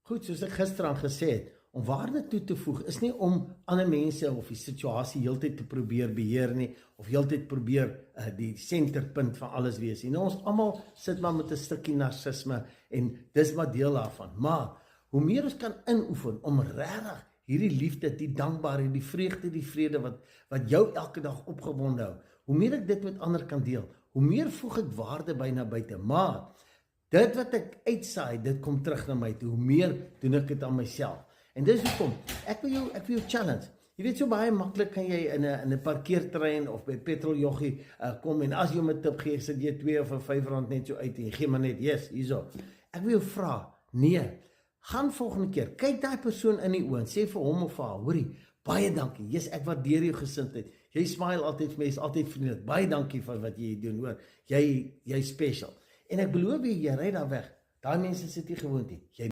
Goed, soos ek gisteraan gesê het, om waarde toe te voeg is nie om ander mense of die situasie heeltyd te probeer beheer nie, of heeltyd probeer die senterpunt van alles wees nie. Nou, ons almal sit maar met 'n stukkie narcisme en dis maar deel daarvan. Maar hoe meer ons kan inoefen om regtig hierdie liefde, die dankbaarheid, die vreugde, die vrede wat jou elke dag opgewonde hou, hoe meer ek dit met ander kan deel, hoe meer voeg ek waarde by na buite. Maar dit wat ek uitsaai, dit kom terug na my toe. Hoe meer doen ek dit aan myself. En dis hoekom ek wil jou challenge. Jy weet, so baie maklik kan jy in 'n parkeerterrein of by petroljoggie kom en as jy hom 'n tip gee, sit jy 2 of 5 rand net so uit en jy gee maar net, yes, hierso. Ek wil jou vra, nee, gaan volgende keer, kyk daai persoon in die oë en sê vir hom of vir haar, hoorie, baie dankie, yes, ek waardeer jou gesindheid. Jy smile altyd vir my, is altyd vriendelik. Baie dankie vir wat jy doen, hoor. Jy special. En ek beloof jy ry daar weg. Daai mense sit nie gewoond nie. Jy